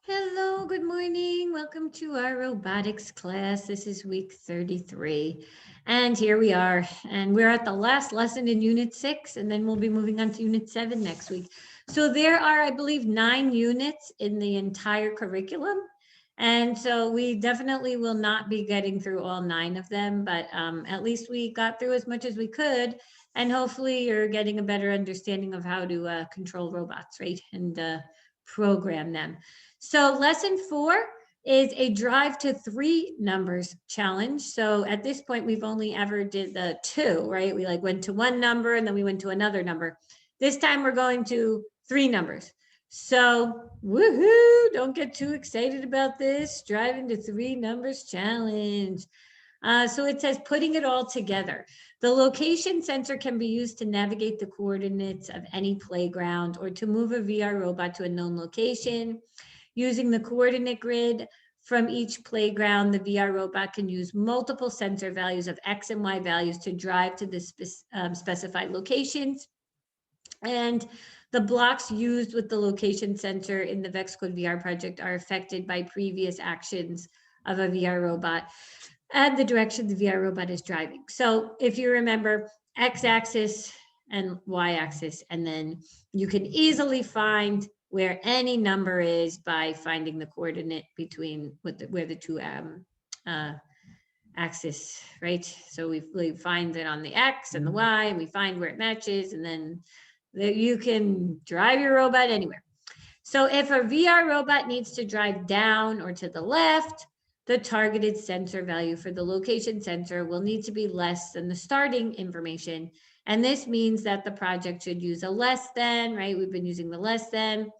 Hello, good morning. Welcome to our robotics class. This is week 33. And here we are. And we're at the last lesson in Unit 6, and then we'll be moving on to Unit 7 next week. So there are, I believe, 9 units in the entire curriculum. And so we definitely will not be getting through all 9 of them, but at least we got through as much as we could. And hopefully you're getting a better understanding of how to control robots, right? And program them. So lesson 4 is a drive to 3 numbers challenge. So at this point, we've only ever did the 2, right? We like went to one number and then we went to another number. This time we're going to 3 numbers. So woohoo, don't get too excited about this. Driving to 3 numbers challenge. So it says putting it all together. The location sensor can be used to navigate the coordinates of any playground or to move a VR robot to a known location. Using the coordinate grid from each playground, the VR robot can use multiple sensor values of X and Y values to drive to the specified locations. And the blocks used with the location sensor in the VexCode VR project are affected by previous actions of a VR robot and the direction the VR robot is driving. So if you remember, X-axis and Y-axis, and then you can easily find where any number is by finding the coordinate between where the two axis, right? So we find it on the X and the Y, and we find where it matches, and then you can drive your robot anywhere. So if a VR robot needs to drive down or to the left, the targeted sensor value for the location sensor will need to be less than the starting information. And this means that the project should use a less than, right? We've been using the less than.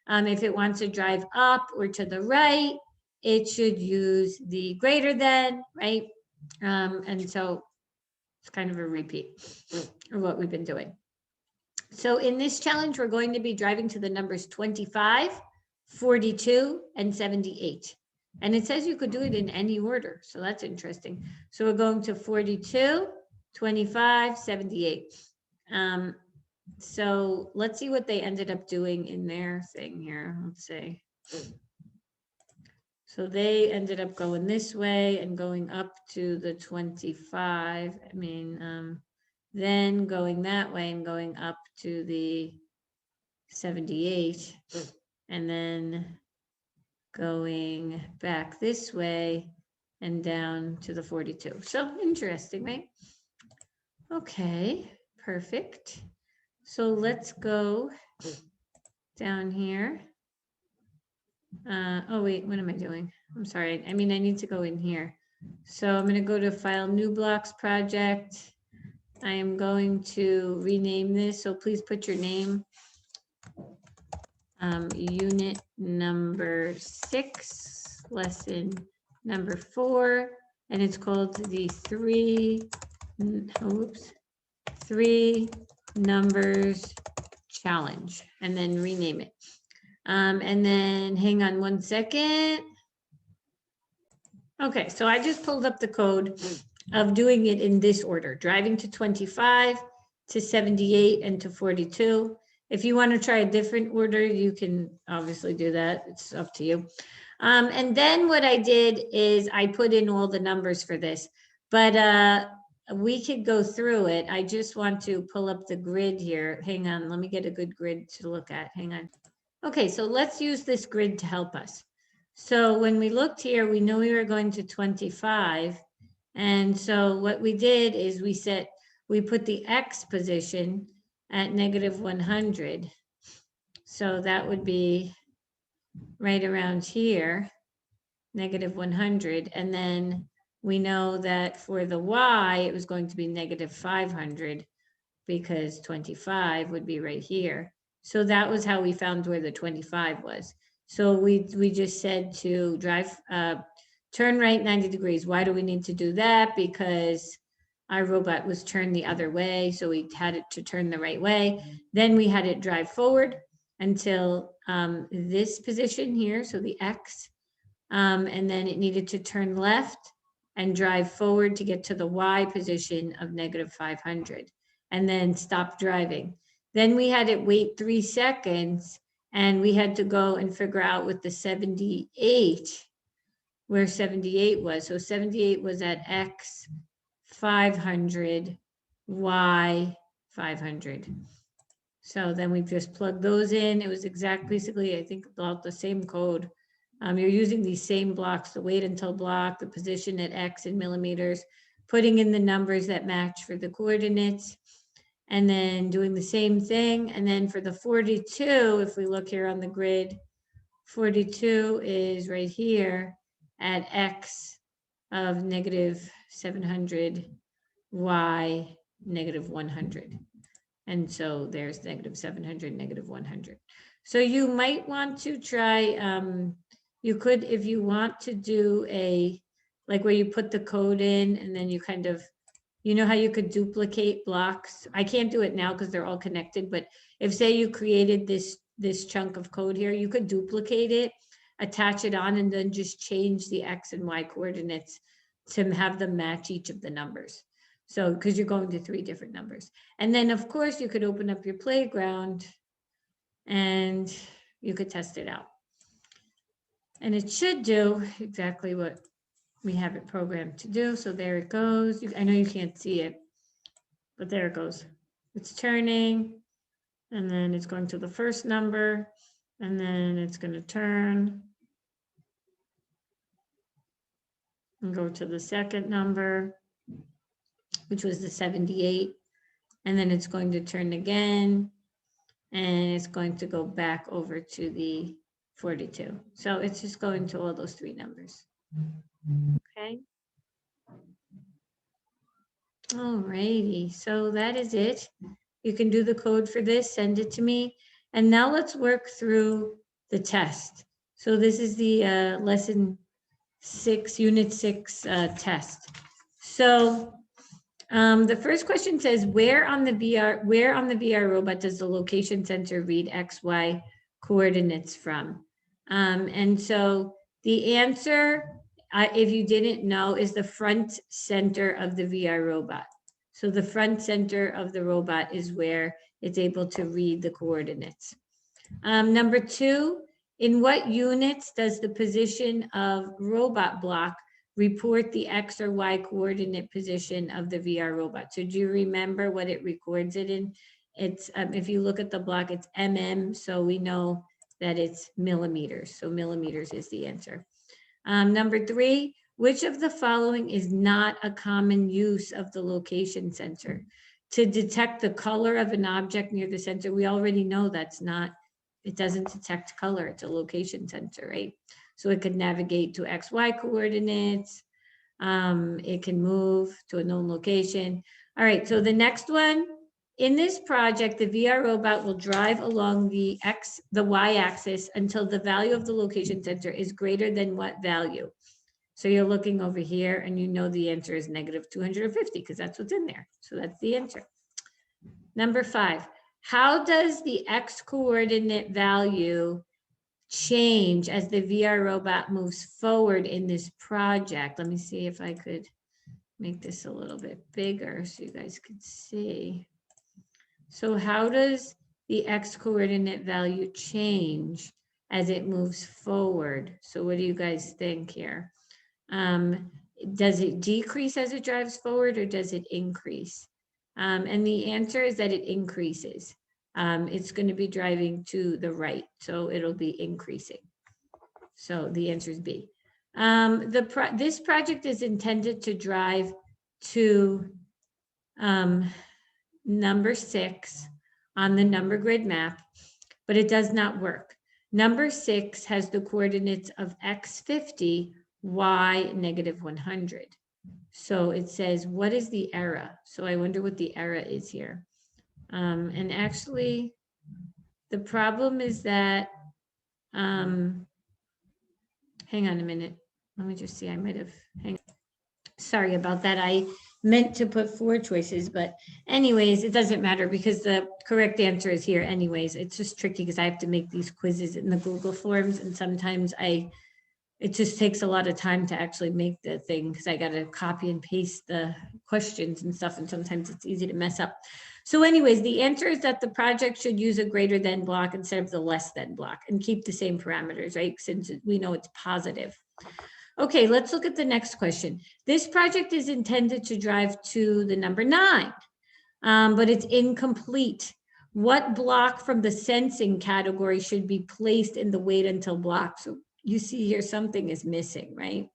If it wants to drive up or to the right, it should use the greater than, right? And so it's kind of a repeat of what we've been doing. So in this challenge, we're going to be driving to the numbers 25, 42, and 78. And it says you could do it in any order. So that's interesting. So we're going to 42, 25, 78. So let's see what they ended up doing in their thing here. Let's see. So they ended up going this way and going up to the 25. I mean, then going that way and going up to the 78, and then going back this way and down to the 42. So interesting, right? Okay, perfect. So let's go down here. Oh wait, what am I doing? I'm sorry. I mean, I need to go in here. So I'm going to go to File, New Blocks Project. I am going to rename this. So please put your name. Unit number 6, lesson number 4, and it's called the 3 numbers challenge, and then rename it. And then hang on one second. Okay, so I just pulled up the code of doing it in this order, driving to 25, to 78, and to 42. If you want to try a different order, you can obviously do that. It's up to you. And then what I did is I put in all the numbers for this, but we could go through it. I just want to pull up the grid here. Hang on, let me get a good grid to look at. Hang on. Okay, so let's use this grid to help us. So when we looked here, we knew we were going to 25. And so what we did is we put the X position at negative 100. So that would be right around here, negative 100. And then we know that for the Y, it was going to be negative 500 because 25 would be right here. So that was how we found where the 25 was. So we just said to drive, turn right 90 degrees. Why do we need to do that? Because our robot was turned the other way, so we had it to turn the right way. Then we had it drive forward until this position here, so the X, and then it needed to turn left and drive forward to get to the Y position of negative 500, and then stop driving. Then we had it wait 3 seconds And we had to go and figure out with the 78, where 78 was. So 78 was at X 500, Y 500. So then we just plugged those in. It was basically, I think, about the same code. You're using these same blocks, the wait until block, the position at X in millimeters, putting in the numbers that match for the coordinates, and then doing the same thing. And then for the 42, if we look here on the grid, 42 is right here at X of negative 700, Y negative 100. And so there's negative 700, negative 100. So you might want to try, you could, if you want to do like where you put the code in and then you kind of, you know how you could duplicate blocks? I can't do it now because they're all connected, but if say you created this chunk of code here, you could duplicate it, attach it on, and then just change the X and Y coordinates to have them match each of the numbers. So, because you're going to 3 different numbers. And then of course you could open up your playground and you could test it out. And it should do exactly what we have it programmed to do. So there it goes. I know you can't see it, but there it goes. It's turning, and then it's going to the first number, and then it's going to turn and go to the second number, which was the 78. And then it's going to turn again, and it's going to go back over to the 42. So it's just going to all those 3 numbers. Okay. All righty. So that is it. You can do the code for this, send it to me. And now let's work through the test. So this is the lesson 6, unit 6 test. So the first question says, where on the VR robot does the location sensor read XY coordinates from? And so the answer, if you didn't know, is the front center of the VR robot. So the front center of the robot is where it's able to read the coordinates. Number 2, in what units does the position of robot block report the X or Y coordinate position of the VR robot? So do you remember what it records it in? It's, if you look at the block, it's mm, so we know that it's millimeters. So millimeters is the answer. Number 3, which of the following is not a common use of the location sensor? To detect the color of an object near the sensor, we already know that's not, it doesn't detect color, it's a location sensor, right? So it could navigate to XY coordinates, it can move to a known location. All right, so the next one, in this project, the VR robot will drive along the Y-axis until the value of the location sensor is greater than what value? So you're looking over here and you know the answer is negative 250 because that's what's in there. So that's the answer. Number 5, how does the X coordinate value change as the VR robot moves forward in this project? Let me see if I could make this a little bit bigger so you guys could see. So how does the X coordinate value change as it moves forward? So what do you guys think here? Does it decrease as it drives forward or does it increase? And the answer is that it increases. It's going to be driving to the right, so it'll be increasing. So the answer is B. This project is intended to drive to number 6 on the number grid map, but it does not work. Number 6 has the coordinates of X 50, Y negative 100. So it says, what is the error? So I wonder what the error is here. And actually, the problem is that, hang on a minute. Let me just see, I might have, sorry about that. I meant to put 4 choices, but anyways, it doesn't matter because the correct answer is here anyways. It's just tricky because I have to make these quizzes in the Google Forms and sometimes it just takes a lot of time to actually make the thing because I got to copy and paste the questions and stuff. And sometimes it's easy to mess up. So anyways, the answer is that the project should use a greater than block instead of the less than block and keep the same parameters, right? Since we know it's positive. Okay, let's look at the next question. This project is intended to drive to the number 9, but it's incomplete. What block from the sensing category should be placed in the wait until block? So you see here something is missing, right?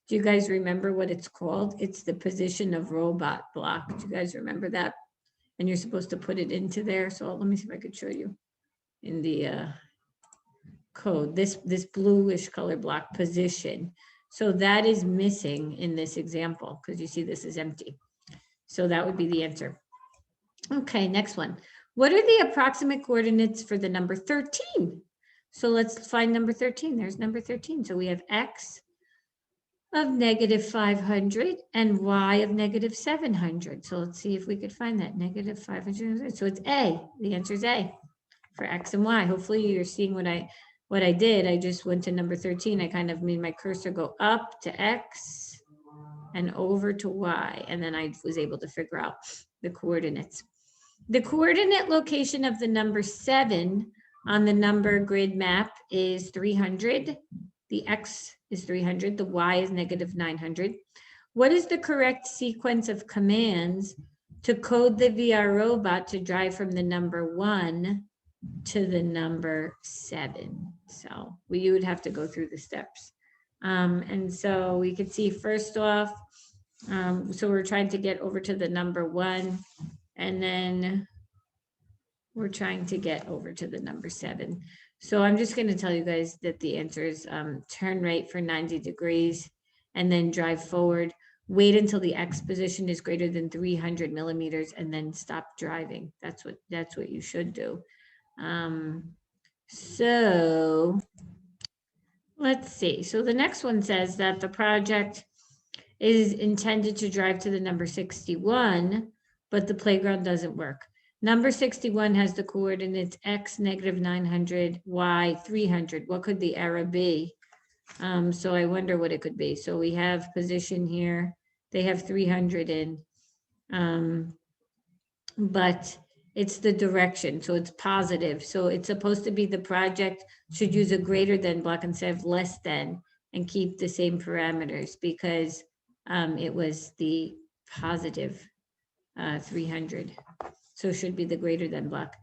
Do you guys remember what it's called? It's the position of robot block. Do you guys remember that? And you're supposed to put it into there. So let me see if I could show you in the code, this bluish color block position. So that is missing in this example because you see this is empty. So that would be the answer. Okay, next one. What are the approximate coordinates for the number 13? So let's find number 13. There's number 13. So we have x of negative 500 and y of negative 700. So let's see if we could find that negative 500. So it's A. The answer is A for x and y. Hopefully you're seeing what I did. I just went to number 13. I kind of made my cursor go up to x and over to y. And then I was able to figure out the coordinates. The coordinate location of the number 7 on the number grid map is 300. The x is 300. The y is negative 900. What is the correct sequence of commands to code the VR robot to drive from the number 1 to the number 7? So you would have to go through the steps. And so we could see first off, so we're trying to get over to the number 1. And then we're trying to get over to the number 7. So I'm just going to tell you guys that the answer is turn right for 90 degrees and then drive forward. Wait until the X position is greater than 300 millimeters and then stop driving. That's what you should do. So let's see. So the next one says that the project is intended to drive to the number 61, but the playground doesn't work. Number 61 has the coordinates x negative 900, y 300. What could the error be? So I wonder what it could be. So we have position here. They have 300 in, but it's the direction. So it's positive. So it's supposed to be the project should use a greater than block instead of less than and keep the same parameters because it was the positive 300. So it should be the greater than block.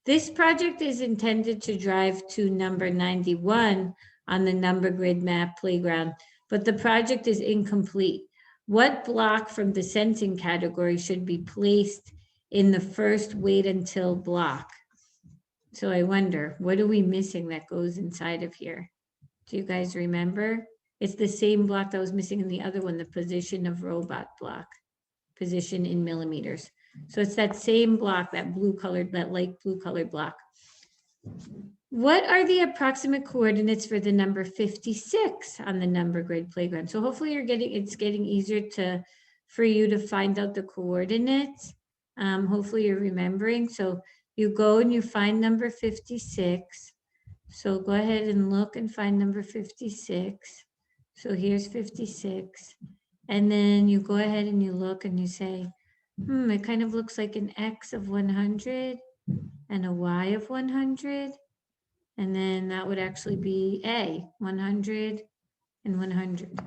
This project is intended to drive to number 91 on the number grid map playground, but the project is incomplete. What block from the sensing category should be placed in the first wait until block? So I wonder, what are we missing that goes inside of here? Do you guys remember? It's the same block that was missing in the other one, the position of robot block, position in millimeters. So it's that same block, that blue colored, that light blue colored block. What are the approximate coordinates for the number 56 on the number grid playground? So hopefully it's getting easier for you to find out the coordinates. Hopefully you're remembering. So you go and you find number 56. So go ahead and look and find number 56. So here's 56. And then you go ahead and you look and you say, it kind of looks like an X of 100 and a Y of 100. And then that would actually be A, 100 and 100.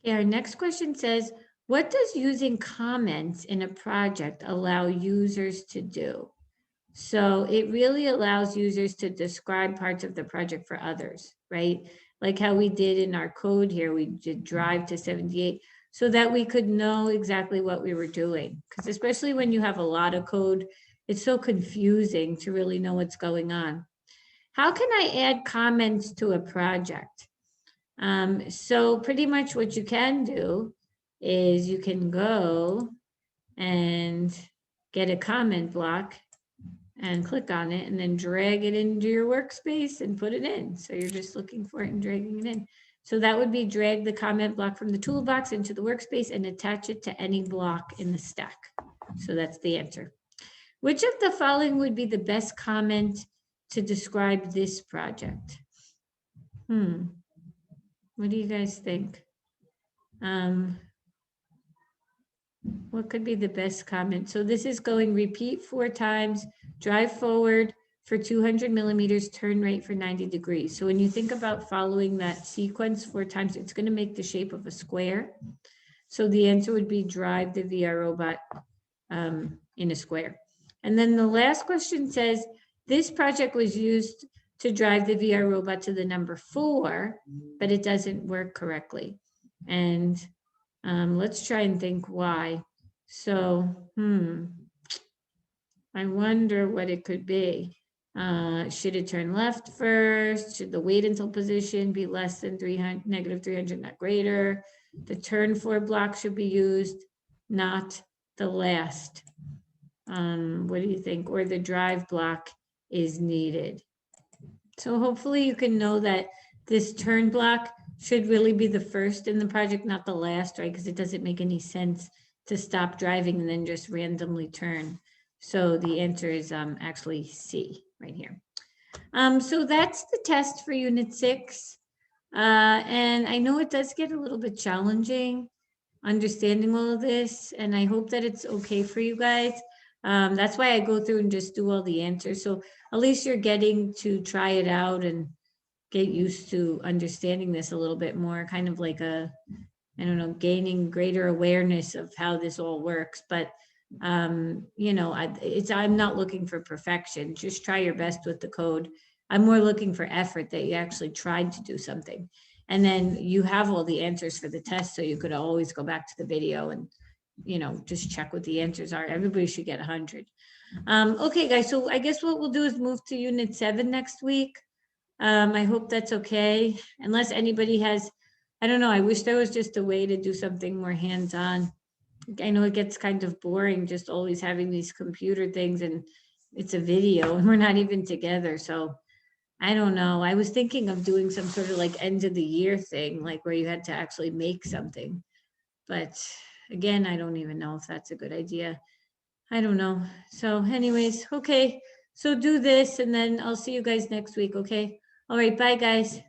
Okay, our next question says, what does using comments in a project allow users to do? So it really allows users to describe parts of the project for others, right? Like how we did in our code here, we did drive to 78 so that we could know exactly what we were doing. Because especially when you have a lot of code, it's so confusing to really know what's going on. How can I add comments to a project? So pretty much what you can do is you can go and get a comment block and click on it and then drag it into your workspace and put it in. So you're just looking for it and dragging it in. So that would be drag the comment block from the toolbox into the workspace and attach it to any block in the stack. So that's the answer. Which of the following would be the best comment to describe this project? What do you guys think? What could be the best comment? So this is going repeat 4 times, drive forward for 200 millimeters, turn right for 90 degrees. So when you think about following that sequence 4 times, it's going to make the shape of a square. So the answer would be drive the VR robot in a square. And then the last question says, this project was used to drive the VR robot to the number 4, but it doesn't work correctly. And let's try and think why. So, I wonder what it could be. Should it turn left first? Should the wait until position be less than negative 300, not greater? The turn 4 block should be used, not the last. What do you think? Or the drive block is needed. So hopefully you can know that this turn block should really be the first in the project, not the last, right? Because it doesn't make any sense to stop driving and then just randomly turn. So the answer is actually C right here. So that's the test for Unit 6. And I know it does get a little bit challenging understanding all of this, and I hope that it's okay for you guys. That's why I go through and just do all the answers. So at least you're getting to try it out and get used to understanding this a little bit more, kind of like I don't know, gaining greater awareness of how this all works. But, you know, I'm not looking for perfection. Just try your best with the code. I'm more looking for effort, that you actually tried to do something. And then you have all the answers for the test, so you could always go back to the video and, you know, just check what the answers are. Everybody should get 100. Okay, guys, so I guess what we'll do is move to Unit 7 next week. I hope that's okay, unless anybody has, I don't know, I wish there was just a way to do something more hands-on. I know it gets kind of boring just always having these computer things, and it's a video and we're not even together. So I don't know. I was thinking of doing some sort of like end of the year thing, like where you had to actually make something. But again, I don't even know if that's a good idea. I don't know. So anyways, okay. So do this and then I'll see you guys next week, okay? All right, bye guys.